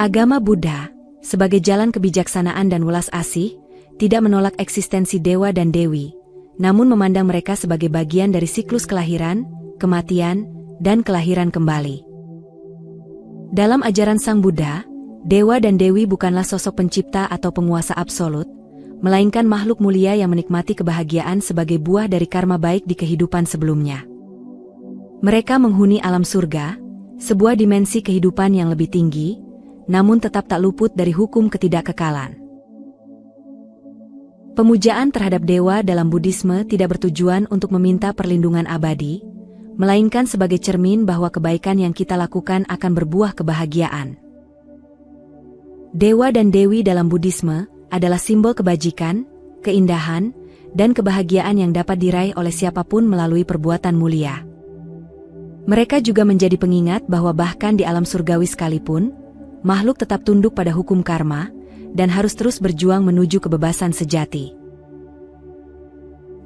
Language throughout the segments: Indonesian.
Agama Buddha, sebagai jalan kebijaksanaan dan welas asih, tidak menolak eksistensi dewa dan dewi, namun memandang mereka sebagai bagian dari siklus kelahiran, kematian, dan kelahiran kembali. Dalam ajaran Sang Buddha, dewa dan dewi bukanlah sosok pencipta atau penguasa absolut, melainkan makhluk mulia yang menikmati kebahagiaan sebagai buah dari karma baik di kehidupan sebelumnya. Mereka menghuni alam surga, sebuah dimensi kehidupan yang lebih tinggi, namun tetap tak luput dari hukum ketidakkekalan. Pemujaan terhadap dewa dalam Buddhisme tidak bertujuan untuk meminta perlindungan abadi, melainkan sebagai cermin bahwa kebaikan yang kita lakukan akan berbuah kebahagiaan. Dewa dan dewi dalam Buddhisme adalah simbol kebajikan, keindahan, dan kebahagiaan yang dapat diraih oleh siapapun melalui perbuatan mulia. Mereka juga menjadi pengingat bahwa bahkan di alam surgawi sekalipun, makhluk tetap tunduk pada hukum karma, dan harus terus berjuang menuju kebebasan sejati.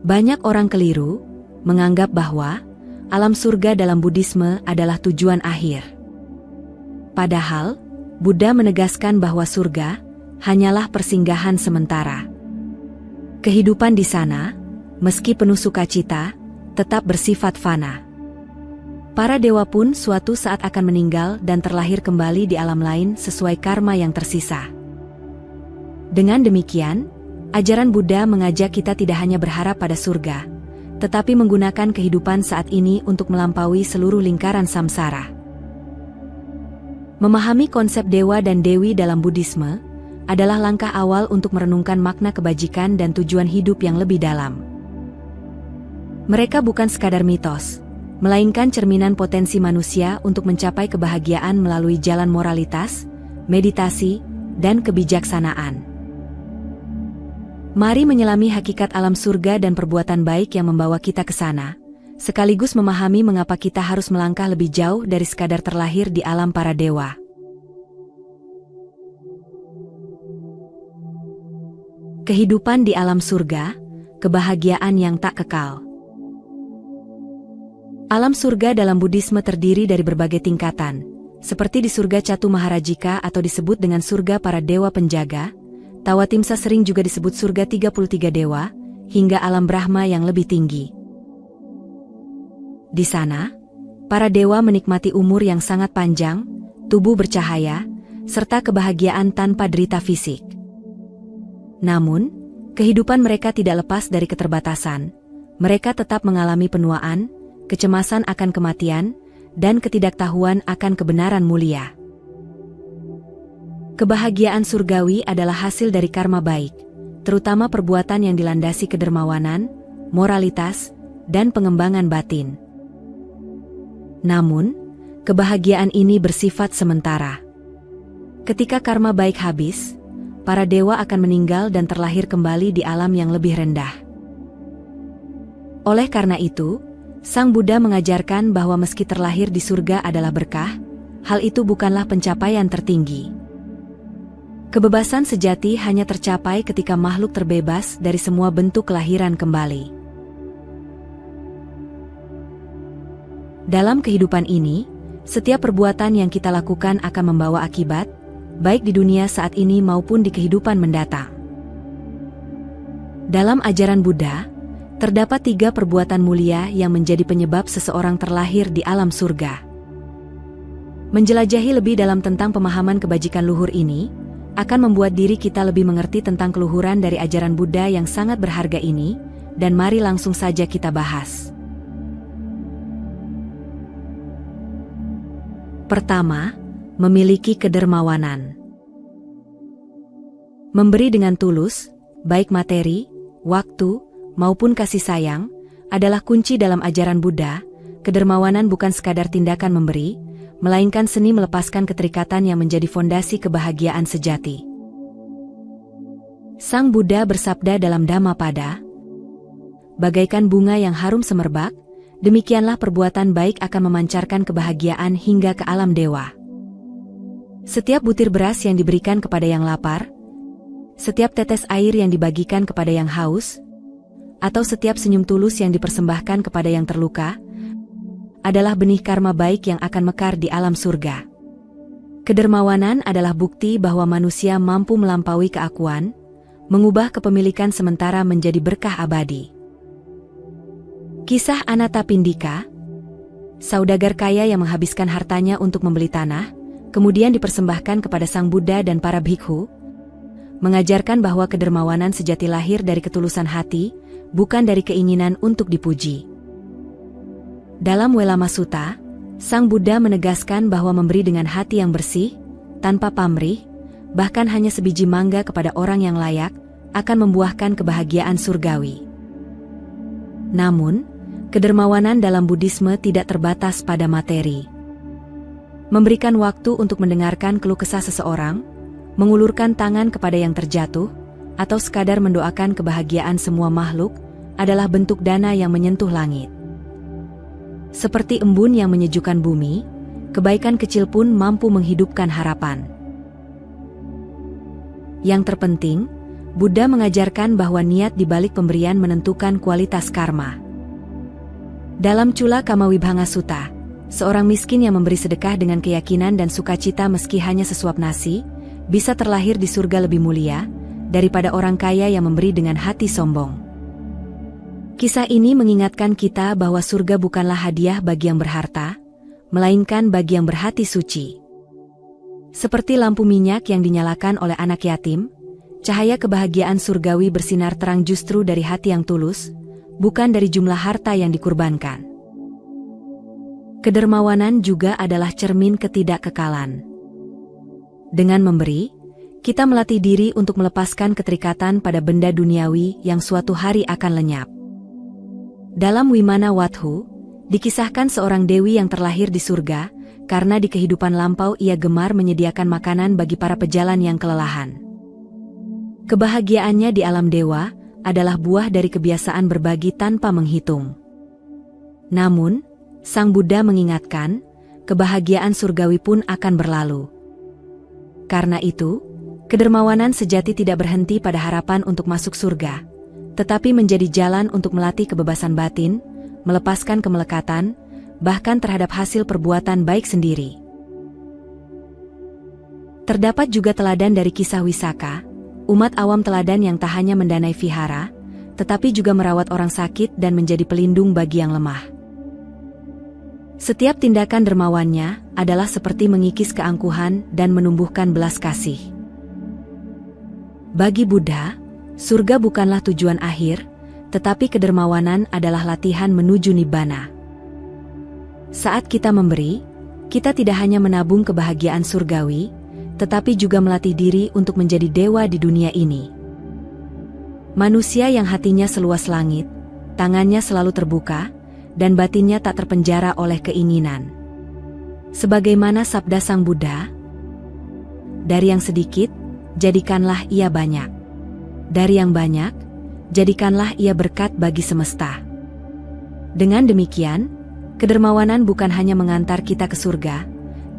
Banyak orang keliru, menganggap bahwa alam surga dalam Buddhisme adalah tujuan akhir. Padahal, Buddha menegaskan bahwa surga hanyalah persinggahan sementara. Kehidupan di sana, meski penuh sukacita, tetap bersifat fana. Para dewa pun suatu saat akan meninggal dan terlahir kembali di alam lain sesuai karma yang tersisa. Dengan demikian, ajaran Buddha mengajak kita tidak hanya berharap pada surga, tetapi menggunakan kehidupan saat ini untuk melampaui seluruh lingkaran samsara. Memahami konsep dewa dan dewi dalam Buddhisme adalah langkah awal untuk merenungkan makna kebajikan dan tujuan hidup yang lebih dalam. Mereka bukan sekadar mitos, melainkan cerminan potensi manusia untuk mencapai kebahagiaan melalui jalan moralitas, meditasi, dan kebijaksanaan. Mari menyelami hakikat alam surga dan perbuatan baik yang membawa kita ke sana, sekaligus memahami mengapa kita harus melangkah lebih jauh dari sekadar terlahir di alam para dewa. Kehidupan di alam surga, kebahagiaan yang tak kekal. Alam surga dalam Buddhisme terdiri dari berbagai tingkatan, seperti di surga Catu Maharajika atau disebut dengan surga para dewa penjaga, Tawatimsa sering juga disebut surga 33 dewa, hingga alam Brahma yang lebih tinggi. Di sana, para dewa menikmati umur yang sangat panjang, tubuh bercahaya, serta kebahagiaan tanpa derita fisik. Namun, kehidupan mereka tidak lepas dari keterbatasan. Mereka tetap mengalami penuaan, kecemasan akan kematian, dan ketidaktahuan akan kebenaran mulia. Kebahagiaan surgawi adalah hasil dari karma baik, terutama perbuatan yang dilandasi kedermawanan, moralitas, dan pengembangan batin. Namun, kebahagiaan ini bersifat sementara. Ketika karma baik habis, para dewa akan meninggal dan terlahir kembali di alam yang lebih rendah. Oleh karena itu, Sang Buddha mengajarkan bahwa meski terlahir di surga adalah berkah, hal itu bukanlah pencapaian tertinggi. Kebebasan sejati hanya tercapai ketika makhluk terbebas dari semua bentuk kelahiran kembali. Dalam kehidupan ini, setiap perbuatan yang kita lakukan akan membawa akibat, baik di dunia saat ini maupun di kehidupan mendatang. Dalam ajaran Buddha, terdapat 3 perbuatan mulia yang menjadi penyebab seseorang terlahir di alam surga. Menjelajahi lebih dalam tentang pemahaman kebajikan luhur ini, akan membuat diri kita lebih mengerti tentang keluhuran dari ajaran Buddha yang sangat berharga ini, dan mari langsung saja kita bahas. Pertama, memiliki kedermawanan. Memberi dengan tulus, baik materi, waktu, maupun kasih sayang, adalah kunci dalam ajaran Buddha. Kedermawanan bukan sekadar tindakan memberi, melainkan seni melepaskan keterikatan yang menjadi fondasi kebahagiaan sejati. Sang Buddha bersabda dalam Dhammapada, bagaikan bunga yang harum semerbak, demikianlah perbuatan baik akan memancarkan kebahagiaan hingga ke alam dewa. Setiap butir beras yang diberikan kepada yang lapar, setiap tetes air yang dibagikan kepada yang haus, atau setiap senyum tulus yang dipersembahkan kepada yang terluka, adalah benih karma baik yang akan mekar di alam surga. Kedermawanan adalah bukti bahwa manusia mampu melampaui keakuan, mengubah kepemilikan sementara menjadi berkah abadi. Kisah Anathapindika, saudagar kaya yang menghabiskan hartanya untuk membeli tanah, kemudian dipersembahkan kepada Sang Buddha dan para bhikhu, mengajarkan bahwa kedermawanan sejati lahir dari ketulusan hati, bukan dari keinginan untuk dipuji. Dalam Welama Sutta, Sang Buddha menegaskan bahwa memberi dengan hati yang bersih, tanpa pamrih, bahkan hanya sebiji mangga kepada orang yang layak, akan membuahkan kebahagiaan surgawi. Namun, kedermawanan dalam Buddhisme tidak terbatas pada materi. Memberikan waktu untuk mendengarkan keluh kesah seseorang, mengulurkan tangan kepada yang terjatuh, atau sekadar mendoakan kebahagiaan semua makhluk, adalah bentuk dana yang menyentuh langit. Seperti embun yang menyejukkan bumi, kebaikan kecil pun mampu menghidupkan harapan. Yang terpenting, Buddha mengajarkan bahwa niat di balik pemberian menentukan kualitas karma. Dalam Cula Kamawibhanga Sutta, seorang miskin yang memberi sedekah dengan keyakinan dan sukacita meski hanya sesuap nasi, bisa terlahir di surga lebih mulia daripada orang kaya yang memberi dengan hati sombong. Kisah ini mengingatkan kita bahwa surga bukanlah hadiah bagi yang berharta, melainkan bagi yang berhati suci. Seperti lampu minyak yang dinyalakan oleh anak yatim, cahaya kebahagiaan surgawi bersinar terang justru dari hati yang tulus, bukan dari jumlah harta yang dikurbankan. Kedermawanan juga adalah cermin ketidakkekalan. Dengan memberi, kita melatih diri untuk melepaskan keterikatan pada benda duniawi yang suatu hari akan lenyap. Dalam Wimana Wathu, dikisahkan seorang dewi yang terlahir di surga, karena di kehidupan lampau ia gemar menyediakan makanan bagi para pejalan yang kelelahan. Kebahagiaannya di alam dewa adalah buah dari kebiasaan berbagi tanpa menghitung. Namun, Sang Buddha mengingatkan, kebahagiaan surgawi pun akan berlalu. Karena itu, kedermawanan sejati tidak berhenti pada harapan untuk masuk surga, tetapi menjadi jalan untuk melatih kebebasan batin, melepaskan kemelekatan, bahkan terhadap hasil perbuatan baik sendiri. Terdapat juga teladan dari kisah Wisaka, umat awam teladan yang tak hanya mendanai vihara, tetapi juga merawat orang sakit dan menjadi pelindung bagi yang lemah. Setiap tindakan dermawannya adalah seperti mengikis keangkuhan dan menumbuhkan belas kasih. Bagi Buddha, surga bukanlah tujuan akhir, tetapi kedermawanan adalah latihan menuju nibbana. Saat kita memberi, kita tidak hanya menabung kebahagiaan surgawi, tetapi juga melatih diri untuk menjadi dewa di dunia ini. Manusia yang hatinya seluas langit, tangannya selalu terbuka, dan batinnya tak terpenjara oleh keinginan. Sebagaimana sabda Sang Buddha, dari yang sedikit, jadikanlah ia banyak. Dari yang banyak, jadikanlah ia berkat bagi semesta. Dengan demikian, kedermawanan bukan hanya mengantar kita ke surga,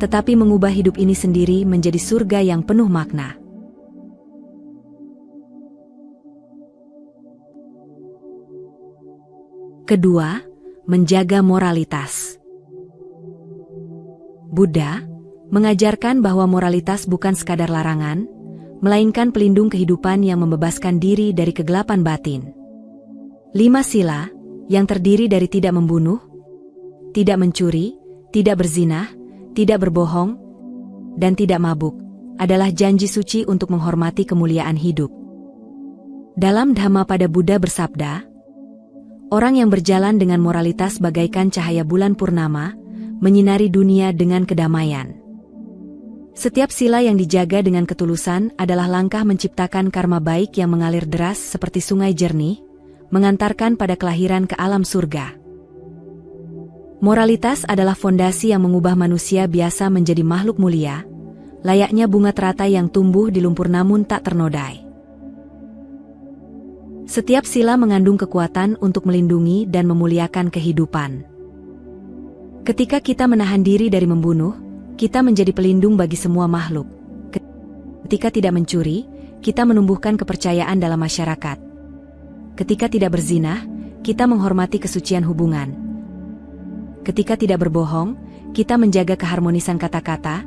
tetapi mengubah hidup ini sendiri menjadi surga yang penuh makna. Kedua, menjaga moralitas. Buddha mengajarkan bahwa moralitas bukan sekadar larangan, melainkan pelindung kehidupan yang membebaskan diri dari kegelapan batin. 5 sila, yang terdiri dari tidak membunuh, tidak mencuri, tidak berzinah, tidak berbohong, dan tidak mabuk, adalah janji suci untuk menghormati kemuliaan hidup. Dalam Dhammapada Buddha bersabda, orang yang berjalan dengan moralitas bagaikan cahaya bulan purnama, menyinari dunia dengan kedamaian. Setiap sila yang dijaga dengan ketulusan adalah langkah menciptakan karma baik yang mengalir deras seperti sungai jernih, mengantarkan pada kelahiran ke alam surga. Moralitas adalah fondasi yang mengubah manusia biasa menjadi makhluk mulia, layaknya bunga teratai yang tumbuh di lumpur namun tak ternodai. Setiap sila mengandung kekuatan untuk melindungi dan memuliakan kehidupan. Ketika kita menahan diri dari membunuh, kita menjadi pelindung bagi semua makhluk. Ketika tidak mencuri, kita menumbuhkan kepercayaan dalam masyarakat. Ketika tidak berzinah, kita menghormati kesucian hubungan. Ketika tidak berbohong, kita menjaga keharmonisan kata-kata.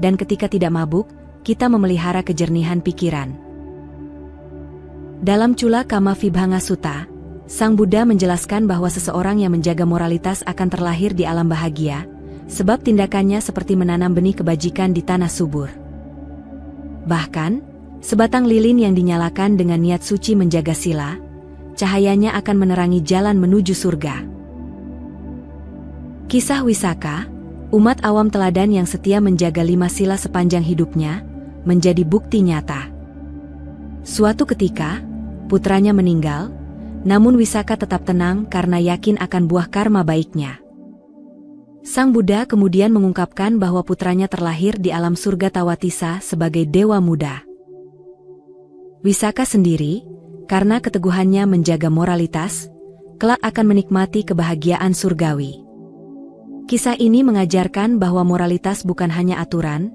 dan ketika tidak mabuk, kita memelihara kejernihan pikiran. Dalam Cula Kama Vibhanga Sutta, Sang Buddha menjelaskan bahwa seseorang yang menjaga moralitas akan terlahir di alam bahagia, sebab tindakannya seperti menanam benih kebajikan di tanah subur. Bahkan, sebatang lilin yang dinyalakan dengan niat suci menjaga sila, cahayanya akan menerangi jalan menuju surga. Kisah Wisaka, umat awam teladan yang setia menjaga 5 sila sepanjang hidupnya, menjadi bukti nyata. Suatu ketika, putranya meninggal, namun Wisaka tetap tenang karena yakin akan buah karma baiknya. Sang Buddha kemudian mengungkapkan bahwa putranya terlahir di alam surga Tawatisa sebagai dewa muda. Wisaka sendiri, karena keteguhannya menjaga moralitas, kelak akan menikmati kebahagiaan surgawi. Kisah ini mengajarkan bahwa moralitas bukan hanya aturan,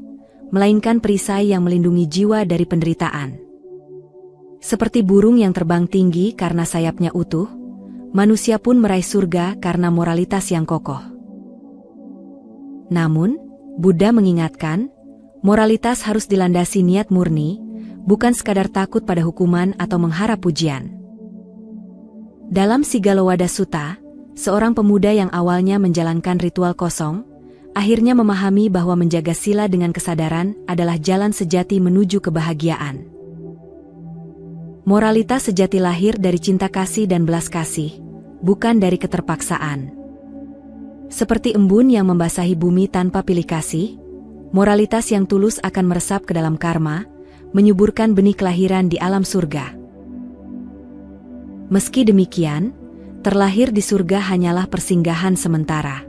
melainkan perisai yang melindungi jiwa dari penderitaan. Seperti burung yang terbang tinggi karena sayapnya utuh, manusia pun meraih surga karena moralitas yang kokoh. Namun, Buddha mengingatkan, moralitas harus dilandasi niat murni, bukan sekadar takut pada hukuman atau mengharap pujian. Dalam Sigalowada Sutta, seorang pemuda yang awalnya menjalankan ritual kosong, akhirnya memahami bahwa menjaga sila dengan kesadaran adalah jalan sejati menuju kebahagiaan. Moralitas sejati lahir dari cinta kasih dan belas kasih, bukan dari keterpaksaan. Seperti embun yang membasahi bumi tanpa pilih kasih, moralitas yang tulus akan meresap ke dalam karma, menyuburkan benih kelahiran di alam surga. Meski demikian, terlahir di surga hanyalah persinggahan sementara.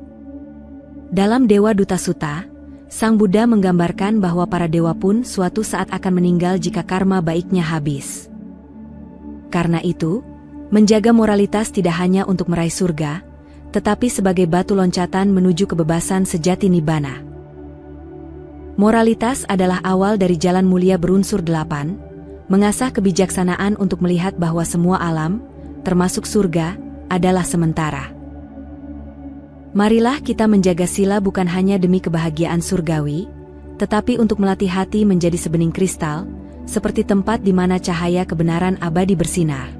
Dalam Dewa Duta Sutta, Sang Buddha menggambarkan bahwa para dewa pun suatu saat akan meninggal jika karma baiknya habis. Karena itu, menjaga moralitas tidak hanya untuk meraih surga, tetapi sebagai batu loncatan menuju kebebasan sejati nibbana. Moralitas adalah awal dari jalan mulia berunsur 8, mengasah kebijaksanaan untuk melihat bahwa semua alam, termasuk surga, adalah sementara. Marilah kita menjaga sila bukan hanya demi kebahagiaan surgawi, tetapi untuk melatih hati menjadi sebening kristal, seperti tempat di mana cahaya kebenaran abadi bersinar.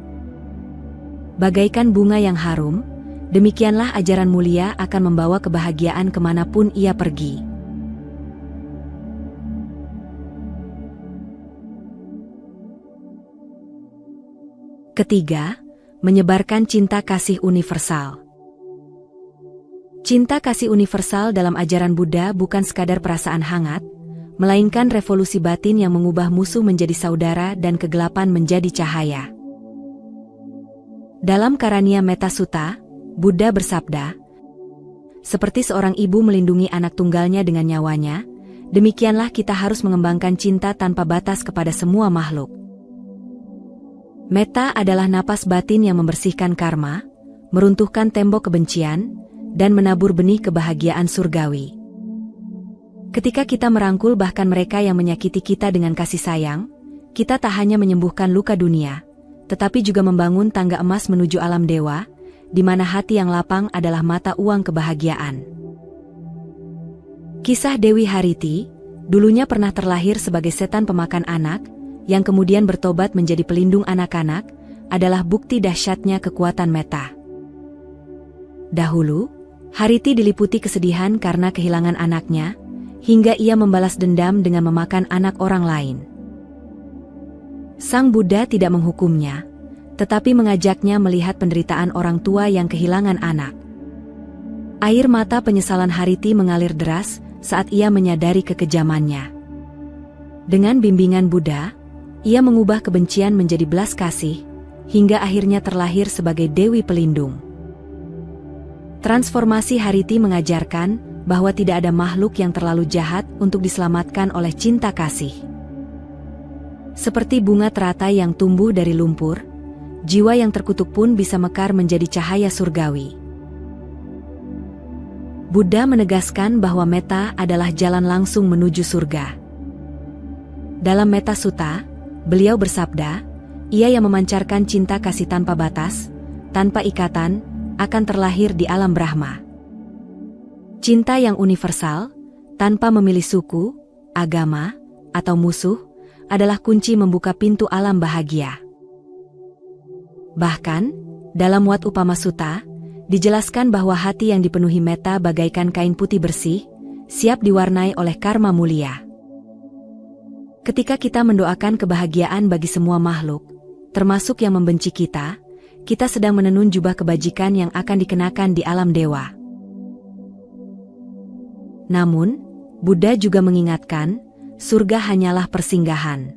Bagaikan bunga yang harum, demikianlah ajaran mulia akan membawa kebahagiaan kemanapun ia pergi. Ketiga, menyebarkan cinta kasih universal. Cinta kasih universal dalam ajaran Buddha bukan sekadar perasaan hangat, melainkan revolusi batin yang mengubah musuh menjadi saudara dan kegelapan menjadi cahaya. Dalam Karania Metta Sutta, Buddha bersabda, seperti seorang ibu melindungi anak tunggalnya dengan nyawanya, demikianlah kita harus mengembangkan cinta tanpa batas kepada semua makhluk. Metta adalah napas batin yang membersihkan karma, meruntuhkan tembok kebencian, dan menabur benih kebahagiaan surgawi. Ketika kita merangkul bahkan mereka yang menyakiti kita dengan kasih sayang, kita tak hanya menyembuhkan luka dunia, tetapi juga membangun tangga emas menuju alam dewa, di mana hati yang lapang adalah mata uang kebahagiaan. Kisah Dewi Hariti, dulunya pernah terlahir sebagai setan pemakan anak, yang kemudian bertobat menjadi pelindung anak-anak, adalah bukti dahsyatnya kekuatan metta. Dahulu, Hariti diliputi kesedihan karena kehilangan anaknya, hingga ia membalas dendam dengan memakan anak orang lain. Sang Buddha tidak menghukumnya, tetapi mengajaknya melihat penderitaan orang tua yang kehilangan anak. Air mata penyesalan Hariti mengalir deras saat ia menyadari kekejamannya. Dengan bimbingan Buddha, ia mengubah kebencian menjadi belas kasih, hingga akhirnya terlahir sebagai Dewi Pelindung. Transformasi Hariti mengajarkan bahwa tidak ada makhluk yang terlalu jahat untuk diselamatkan oleh cinta kasih. Seperti bunga teratai yang tumbuh dari lumpur, jiwa yang terkutuk pun bisa mekar menjadi cahaya surgawi. Buddha menegaskan bahwa metta adalah jalan langsung menuju surga. Dalam Metta Sutta, beliau bersabda, ia yang memancarkan cinta kasih tanpa batas, tanpa ikatan, akan terlahir di alam Brahma. Cinta yang universal, tanpa memilih suku, agama, atau musuh, adalah kunci membuka pintu alam bahagia. Bahkan, dalam Wat Upama Sutta, dijelaskan bahwa hati yang dipenuhi metta bagaikan kain putih bersih, siap diwarnai oleh karma mulia. Ketika kita mendoakan kebahagiaan bagi semua makhluk, termasuk yang membenci kita sedang menenun jubah kebajikan yang akan dikenakan di alam dewa. Namun, Buddha juga mengingatkan, surga hanyalah persinggahan.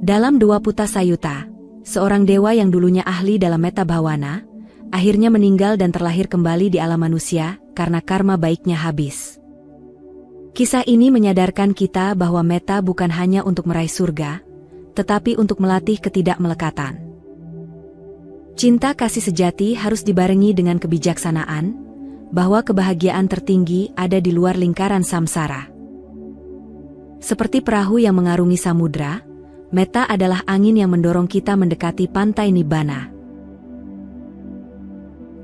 Dalam Dwaputta Sayutta, seorang dewa yang dulunya ahli dalam metta bhavana, akhirnya meninggal dan terlahir kembali di alam manusia karena karma baiknya habis. Kisah ini menyadarkan kita bahwa metta bukan hanya untuk meraih surga, tetapi untuk melatih ketidakmelekatan. Cinta kasih sejati harus dibarengi dengan kebijaksanaan, bahwa kebahagiaan tertinggi ada di luar lingkaran samsara. Seperti perahu yang mengarungi samudra, metta adalah angin yang mendorong kita mendekati pantai nibbana.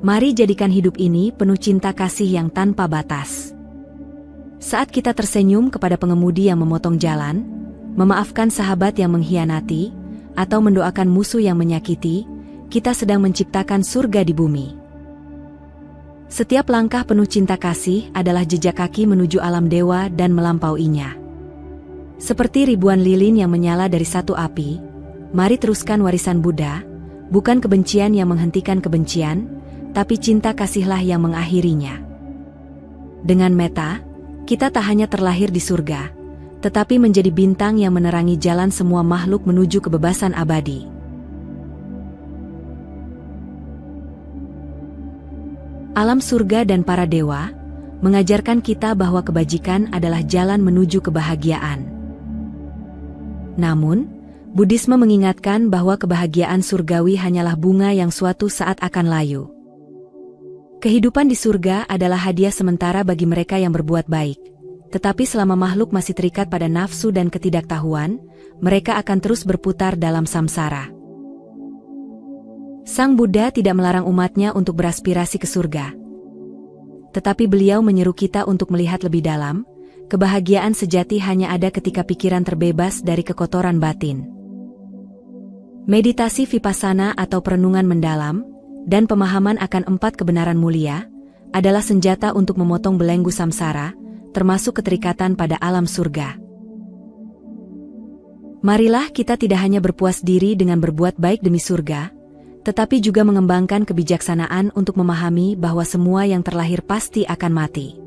Mari jadikan hidup ini penuh cinta kasih yang tanpa batas. Saat kita tersenyum kepada pengemudi yang memotong jalan, memaafkan sahabat yang mengkhianati, atau mendoakan musuh yang menyakiti, kita sedang menciptakan surga di bumi. Setiap langkah penuh cinta kasih adalah jejak kaki menuju alam dewa dan melampauinya. Seperti ribuan lilin yang menyala dari satu api, mari teruskan warisan Buddha, bukan kebencian yang menghentikan kebencian, tapi cinta kasihlah yang mengakhirinya. Dengan metta, kita tak hanya terlahir di surga, tetapi menjadi bintang yang menerangi jalan semua makhluk menuju kebebasan abadi. Alam surga dan para dewa mengajarkan kita bahwa kebajikan adalah jalan menuju kebahagiaan. Namun, Buddhisme mengingatkan bahwa kebahagiaan surgawi hanyalah bunga yang suatu saat akan layu. Kehidupan di surga adalah hadiah sementara bagi mereka yang berbuat baik, tetapi selama makhluk masih terikat pada nafsu dan ketidaktahuan, mereka akan terus berputar dalam samsara. Sang Buddha tidak melarang umatnya untuk beraspirasi ke surga. Tetapi beliau menyeru kita untuk melihat lebih dalam, kebahagiaan sejati hanya ada ketika pikiran terbebas dari kekotoran batin. Meditasi vipassana atau perenungan mendalam, dan pemahaman akan 4 kebenaran mulia, adalah senjata untuk memotong belenggu samsara, termasuk keterikatan pada alam surga. Marilah kita tidak hanya berpuas diri dengan berbuat baik demi surga, tetapi juga mengembangkan kebijaksanaan untuk memahami bahwa semua yang terlahir pasti akan mati.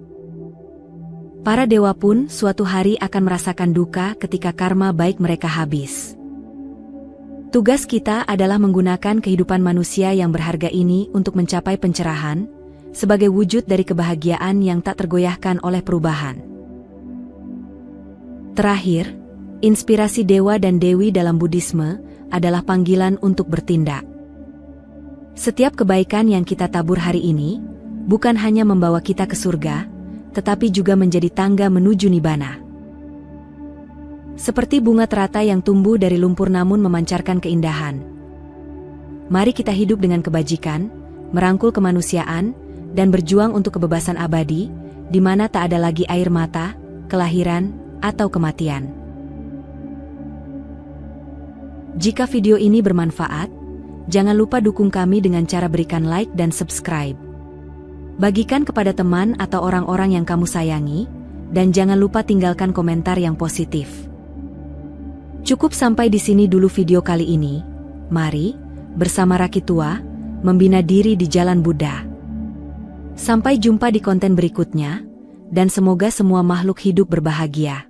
Para dewa pun suatu hari akan merasakan duka ketika karma baik mereka habis. Tugas kita adalah menggunakan kehidupan manusia yang berharga ini untuk mencapai pencerahan, sebagai wujud dari kebahagiaan yang tak tergoyahkan oleh perubahan. Terakhir, inspirasi dewa dan dewi dalam Buddhisme adalah panggilan untuk bertindak. Setiap kebaikan yang kita tabur hari ini, bukan hanya membawa kita ke surga, tetapi juga menjadi tangga menuju nibbana. Seperti bunga teratai yang tumbuh dari lumpur namun memancarkan keindahan. Mari kita hidup dengan kebajikan, merangkul kemanusiaan, dan berjuang untuk kebebasan abadi, di mana tak ada lagi air mata, kelahiran, atau kematian. Jika video ini bermanfaat, jangan lupa dukung kami dengan cara berikan like dan subscribe. Bagikan kepada teman atau orang-orang yang kamu sayangi, dan jangan lupa tinggalkan komentar yang positif. Cukup sampai di sini dulu video kali ini. Mari, bersama Rakitua, membina diri di jalan Buddha. Sampai jumpa di konten berikutnya, dan semoga semua makhluk hidup berbahagia.